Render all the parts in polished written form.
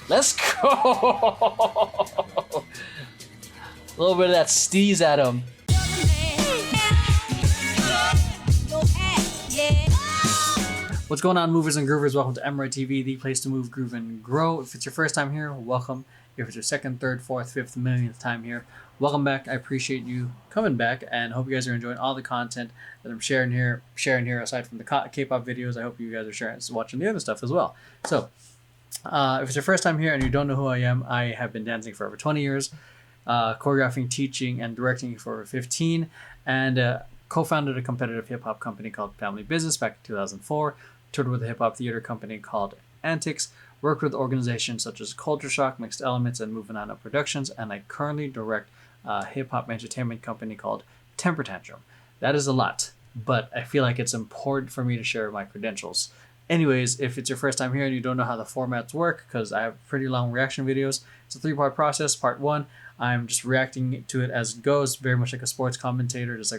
Let's go. A little bit of that steez at him. What's going on, movers and groovers? Welcome to Emeroy TV, the place to move, groove, and grow. If it's your first time here, welcome. If it's your second, third, fourth, fifth, millionth time here, welcome back. I appreciate you coming back, and hope you guys are enjoying all the content that I'm sharing here. Aside from the K-pop videos, I hope you guys are watching the other stuff as well. So, if it's your first time here and you don't know who I am, I have been dancing for over 20 years, choreographing, teaching, and directing for over 15, and co-founded a competitive hip-hop company called Family Business back in 2004, toured with a hip-hop theater company called Antics, worked with organizations such as Culture Shock, Mixed Elements, and Moving On Up Productions, and I currently direct a hip-hop entertainment company called Temper Tantrum. That is a lot, but I feel like it's important for me to share my credentials. Anyways, if it's your first time here and you don't know how the formats work, because I have pretty long reaction videos, it's a 3-part process. Part 1, I'm just reacting to it as it goes, very much like a sports commentator, just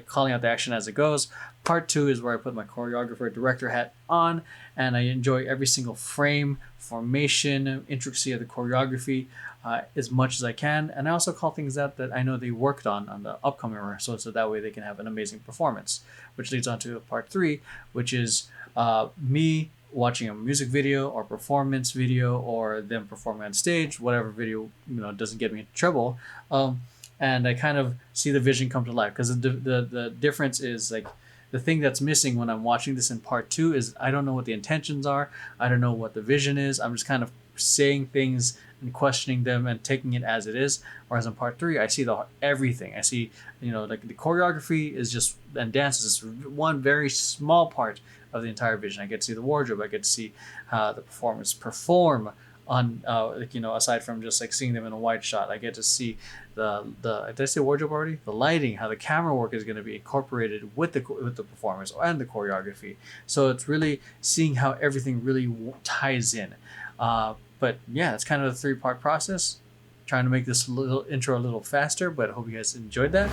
calling out the action as it goes. Part 2 is where I put my choreographer director hat on, and I enjoy every single frame, formation, intricacy of the choreography as much as I can. And I also call things out that I know they worked on the upcoming rehearsal, so that way they can have an amazing performance. Which leads on to part 3, which is me watching a music video or performance video, or them performing on stage, whatever video doesn't get me into trouble. And I kind of see the vision come to life, because the difference is, like, the thing that's missing when I'm watching this in part 2 is I don't know what the intentions are. I don't know what the vision is. I'm just kind of saying things and questioning them and taking it as it is. Whereas in part 3, I see everything. I see, like, the choreography is just, and dance is just one very small part of the entire vision. I get to see the wardrobe. I get to see how the performers perform on, aside from just like seeing them in a wide shot. I get to see the did I say wardrobe already? The lighting, how the camera work is going to be incorporated with the performers and the choreography. So it's really seeing how everything really ties in. But yeah, it's kind of a 3-part process. Trying to make this little intro a little faster, but I hope you guys enjoyed that.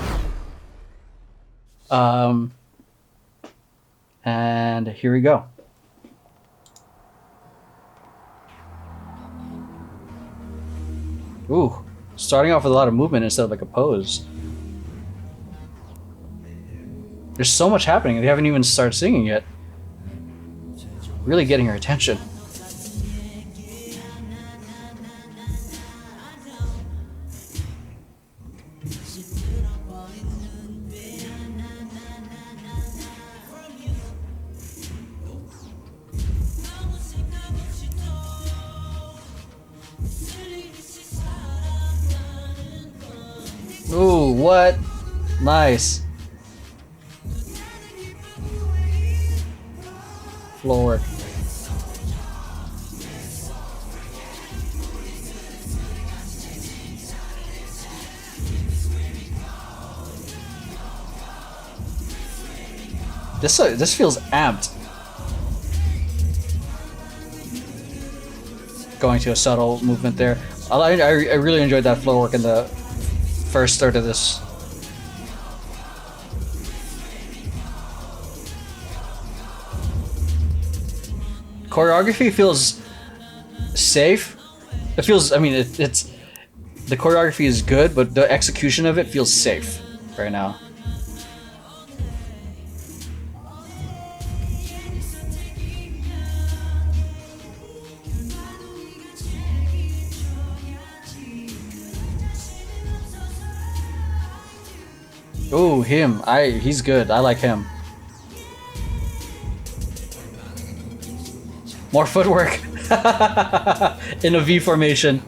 And here we go. Ooh, starting off with a lot of movement instead of like a pose. There's so much happening. They haven't even started singing yet. Really getting your attention. Ooh, what? Nice. Floor work. This feels amped. Going to a subtle movement there. I really enjoyed that floor work in the first third of this. Choreography feels safe. It feels, it's the choreography is good, but the execution of it feels safe right now. Oh, him. He's good. I like him. More footwork. In a V formation.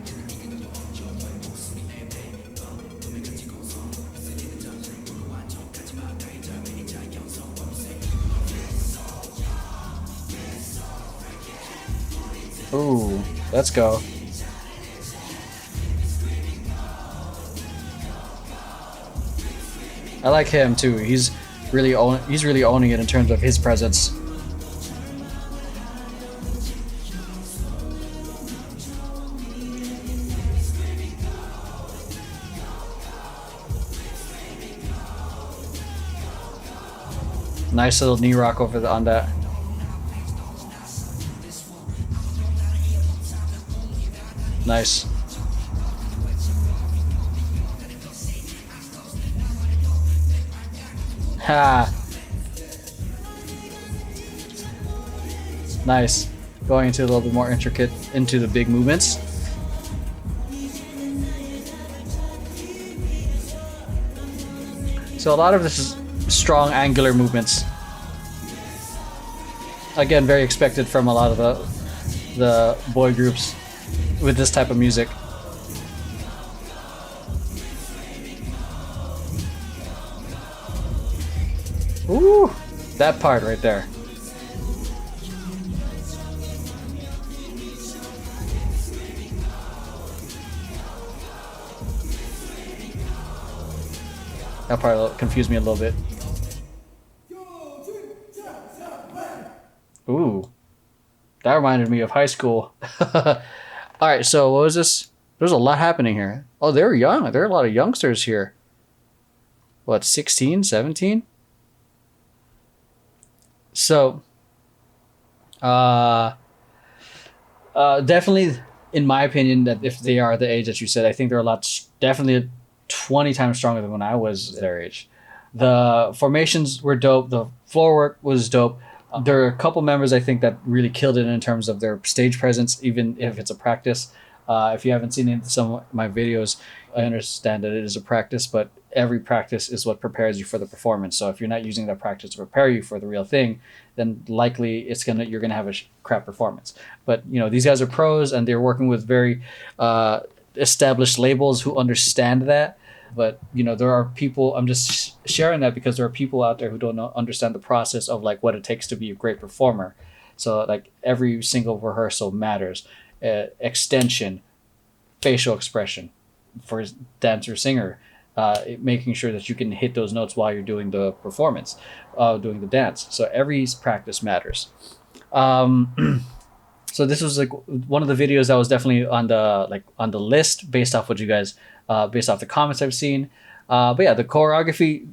Ooh, let's go. I like him too. He's really owning it in terms of his presence. Nice little knee rock over on that. Nice. Ha. Nice. Going into a little bit more intricate into the big movements. So a lot of this is strong angular movements. Again, very expected from a lot of the boy groups with this type of music. Ooh, that part right there. That part confused me a little bit. Ooh. That reminded me of high school. Alright, so what was this? There's a lot happening here. Oh, they were young. There are a lot of youngsters here. What, 16, 17? So, definitely, in my opinion, that if they are the age that you said, I think they're definitely 20 times stronger than when I was their age. The formations were dope. The floor work was dope. There are a couple members I think that really killed it in terms of their stage presence, even if it's a practice. If you haven't seen some of my videos, I understand that it is a practice, but every practice is what prepares you for the performance. So if you're not using that practice to prepare you for the real thing, then likely you're gonna have a crap performance. But these guys are pros and they're working with very established labels who understand that. But there are people, I'm just sharing that because there are people out there who don't understand the process of like what it takes to be a great performer. So like every single rehearsal matters. Extension, facial expression for dancer singer, making sure that you can hit those notes while you're doing the performance, doing the dance. So every practice matters. So this was like one of the videos that was definitely on the list based off what you guys, based off the comments I've seen. But yeah, the choreography,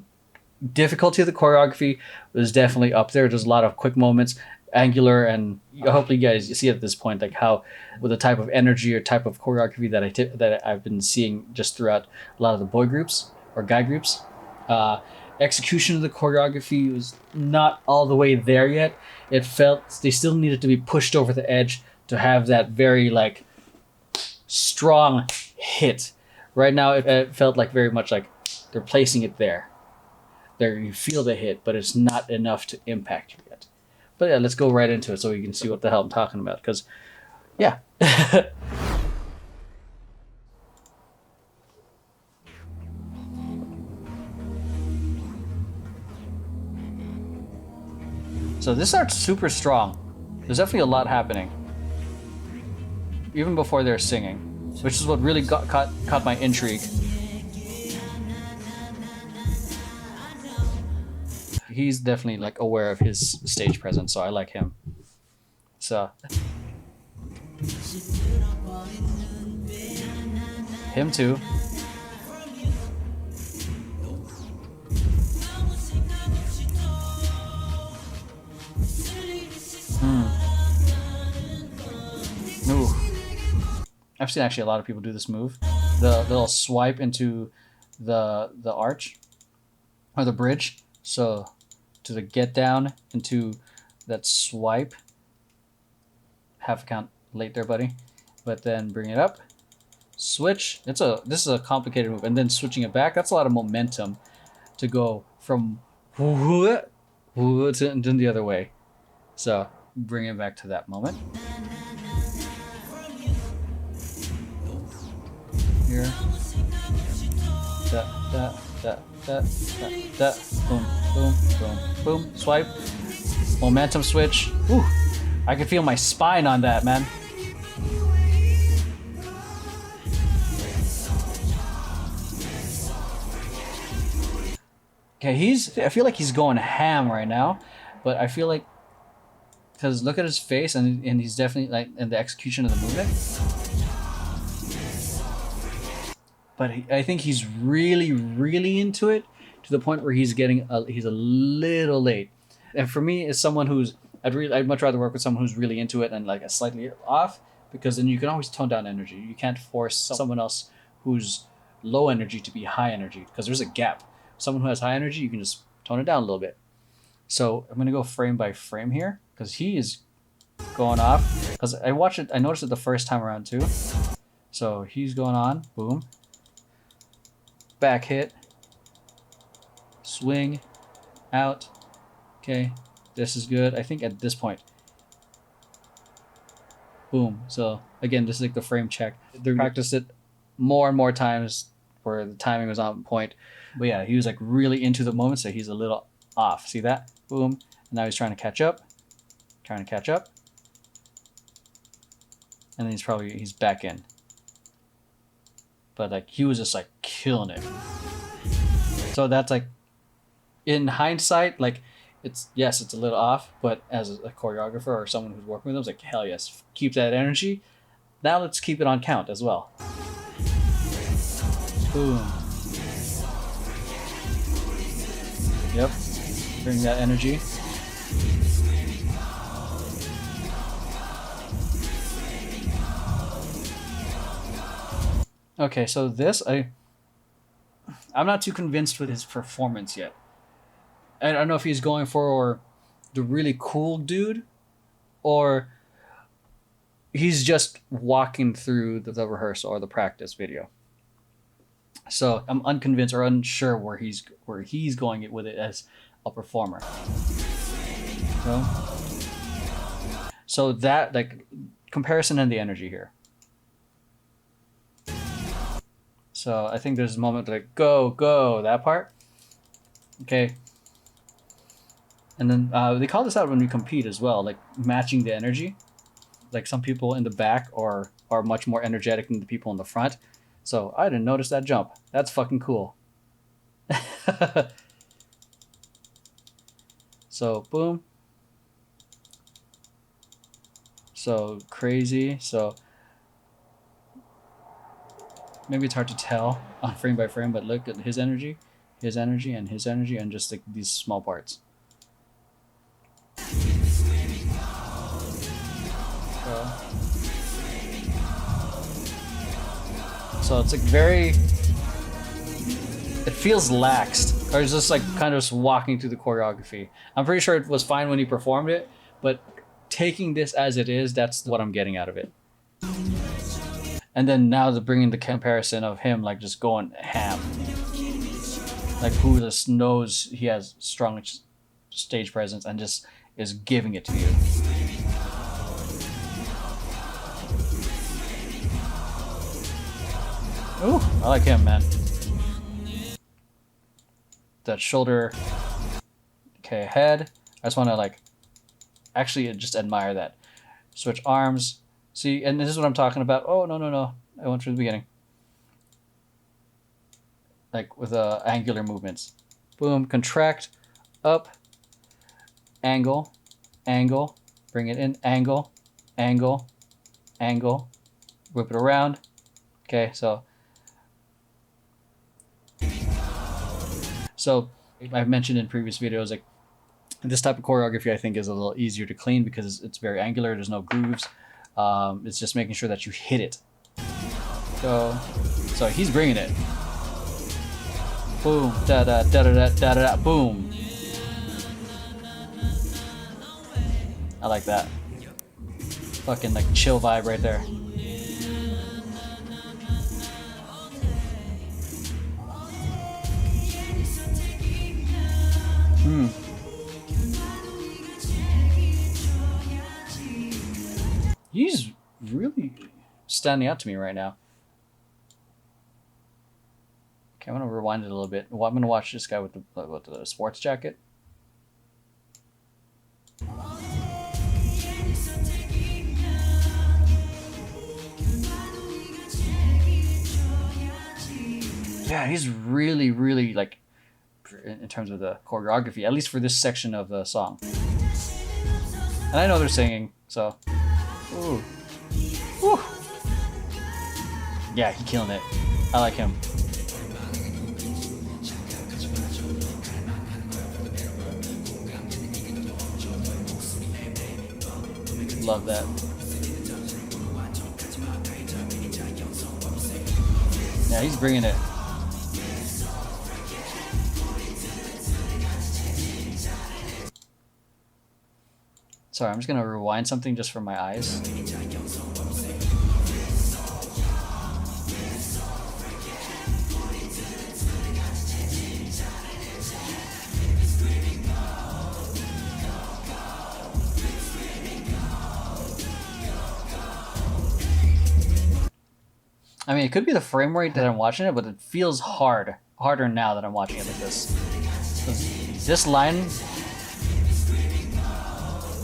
difficulty of the choreography was definitely up there. There's a lot of quick moments, angular, and hopefully you guys see at this point like how with the type of energy or type of choreography that I've been seeing just throughout a lot of the boy groups or guy groups. Execution of the choreography was not all the way there yet. It felt they still needed to be pushed over the edge to have that very like strong hit. Right now it felt like very much like they're placing it there. There you feel the hit, but it's not enough to impact you yet. But yeah, let's go right into it so you can see what the hell I'm talking about. Because, yeah. So this starts super strong. There's definitely a lot happening. Even before they're singing. Which is what really caught my intrigue. He's definitely like aware of his stage presence, so I like him. So him too. Ooh. I've seen actually a lot of people do this move. The little swipe into the arch or the bridge. So to the get down into that swipe. Half a count late there, buddy. But then bring it up. Switch. This is a complicated move. And then switching it back. That's a lot of momentum to go from to the other way. So bring it back to that moment. Here. Boom, boom, boom, boom. Swipe. Momentum switch. Ooh, I can feel my spine on that, man. Okay, I feel like he's going ham right now, but I feel like, because look at his face and he's definitely like in the execution of the movement. But I think he's really, really into it to the point where he's a little late. And for me, as someone I'd much rather work with someone who's really into it and like a slightly off. because then you can always tone down energy. You can't force someone else who's low energy to be high energy, because there's a gap. Someone who has high energy, you can just tone it down a little bit. So I'm gonna go frame by frame here, because he is going off. Because I noticed it the first time around too. So he's going on, boom, back hit, swing, out. Okay, this is good. I think at this point, boom. So again, this is like the frame check. They practiced it more and more times where the timing was on point. But yeah, he was like really into the moment, so he's a little off. See that? Boom. And now he's trying to catch up. And then he's back in. But like he was just like killing it. So that's like, in hindsight, like it's a little off, but as a choreographer or someone who's working with them, it's like, hell yes, keep that energy. Now let's keep it on count as well. Boom. Yep. Bring that energy. Okay, so this, I'm not too convinced with his performance yet. I don't know if he's going for the really cool dude, or he's just walking through the rehearsal or the practice video. So I'm unconvinced or unsure where he's going with it as a performer. So that, like, comparison and the energy here. So I think there's a moment like go, that part. Okay. And then they call this out when we compete as well, like matching the energy. Like some people in the back are much more energetic than the people in the front. So I didn't notice that jump. That's fucking cool. So boom. So crazy. So maybe it's hard to tell on frame by frame, but look at his energy, and just like these small parts. So it's like it feels laxed, or it's just like kind of just walking through the choreography. I'm pretty sure it was fine when he performed it, but taking this as it is, that's what I'm getting out of it. And then now they're bringing the comparison of him like just going ham. Like who just knows he has strong stage presence and just is giving it to you. Ooh, I like him, man. That shoulder. Okay, head. I just want to like actually just admire that. Switch arms. See, and this is what I'm talking about. Oh, no. I went through the beginning. Like with angular movements. Boom, contract, up, angle, bring it in, angle, whip it around. Okay, so I've mentioned in previous videos, like this type of choreography I think is a little easier to clean because it's very angular, there's no grooves. It's just making sure that you hit it. So he's bringing it. Boom, da da da da da da, boom. I like that. Fucking like chill vibe right there. He's really standing out to me right now. Okay, I'm gonna rewind it a little bit. Well, I'm gonna watch this guy with the sports jacket. Yeah, he's really like, in terms of the choreography, at least for this section of the song. And I know they're singing, so. Ooh. Woo. Yeah, he's killing it. I like him. Love that. Yeah, he's bringing it. Sorry, I'm just gonna rewind something just for my eyes. I mean, it could be the frame rate that I'm watching it, but it feels harder now that I'm watching it like this. This line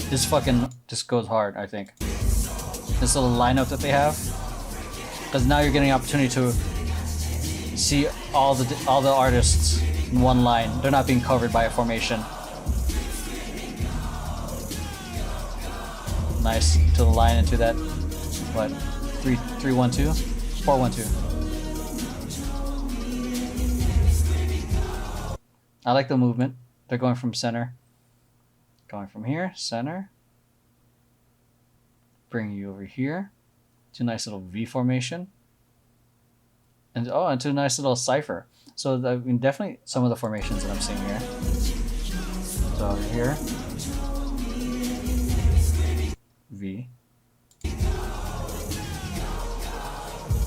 just goes hard, I think. This little lineup that they have, because now you're getting an opportunity to see all the artists in one line. They're not being covered by a formation. Nice to the line into that. What? 3-1-2, 4-1-2. I like the movement. They're going from center. Going from here, center. Bringing you over here. To a nice little V formation. And to a nice little cipher. So I mean, definitely some of the formations that I'm seeing here. So over here. V.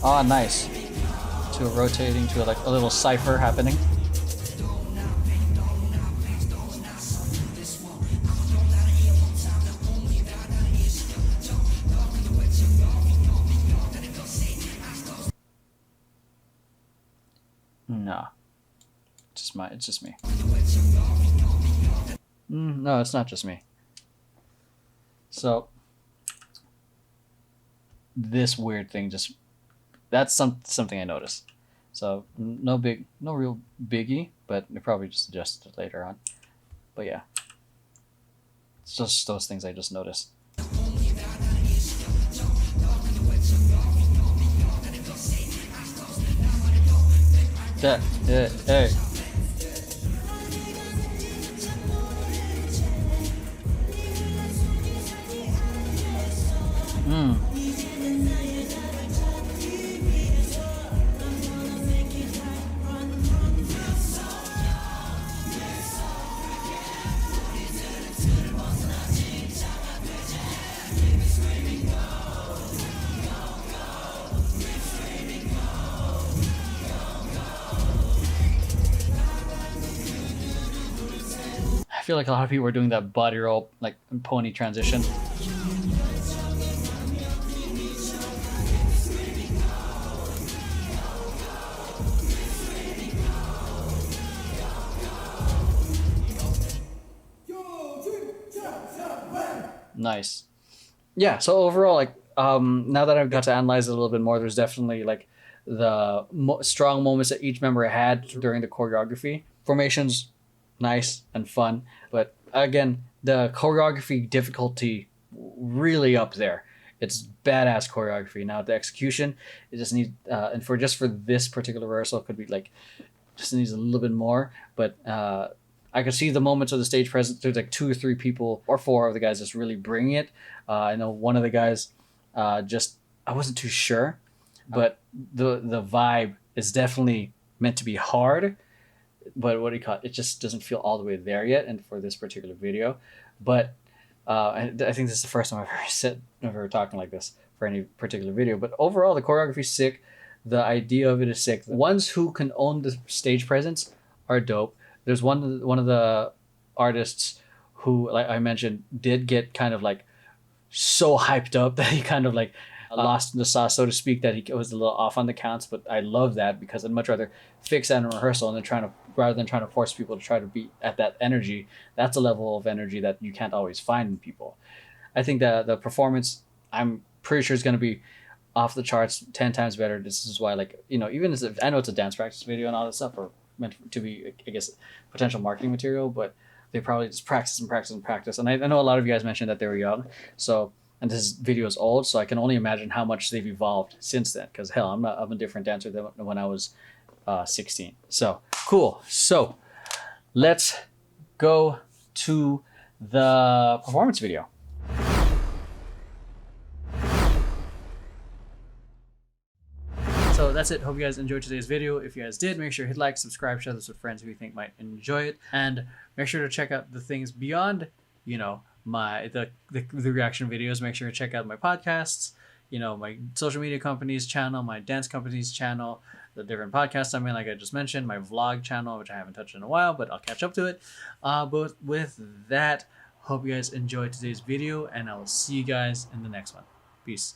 Oh, nice. To a rotating, to like a little cipher happening. No. It's just me. No, it's not just me. So this weird thing that's something I noticed. So no real biggie, but they probably just adjusted it later on. But yeah. It's just those things I just noticed. Hey. I feel like a lot of people are doing that body roll, like pony transition. Nice. Yeah, so overall, like, now that I've got to analyze it a little bit more, there's definitely like the strong moments that each member had during the choreography. Formations, nice and fun, but again, the choreography difficulty really up there. It's badass choreography. Now the execution, it just needs and for this particular rehearsal, it could be like just needs a little bit more. But I could see the moments of the stage presence. There's like 2 or 3 people or 4 of the guys just really bringing it. I know one of the guys I wasn't too sure, but the vibe is definitely meant to be hard. But what do you call it? It just doesn't feel all the way there yet, and for this particular video. But I think this is the first time I've ever talking like this for any particular video. But overall, the choreography's sick. The idea of it is sick. The ones who can own the stage presence are dope. There's one of the artists who, like I mentioned, did get kind of like so hyped up that he kind of like lost in the sauce, so to speak, that he was a little off on the counts. But I love that, because I'd much rather fix that in rehearsal and then rather than trying to force people to try to be at that energy. That's a level of energy that you can't always find in people. I think that the performance, I'm pretty sure, is going to be off the charts 10 times better. This is why, like, you know, even as I know it's a dance practice video and all that stuff, or meant to be, I guess, potential marketing material, but they probably just practice and practice and practice. And I know a lot of you guys mentioned that they were young, so, and this video is old, so I can only imagine how much they've evolved since then, because hell, I'm a different dancer than when I was 16. So cool. So let's go to the performance video. So that's it. Hope you guys enjoyed today's video. If you guys did, make sure to hit like, subscribe, share this with friends who you think might enjoy it, and make sure to check out the things beyond, you know, the reaction videos. Make sure to check out my podcasts, you know, my social media company's channel, my dance company's channel, the different podcasts I'm in, like I just mentioned, my vlog channel, which I haven't touched in a while, but I'll catch up to it. But with that, hope you guys enjoyed today's video, and I will see you guys in the next one. Peace.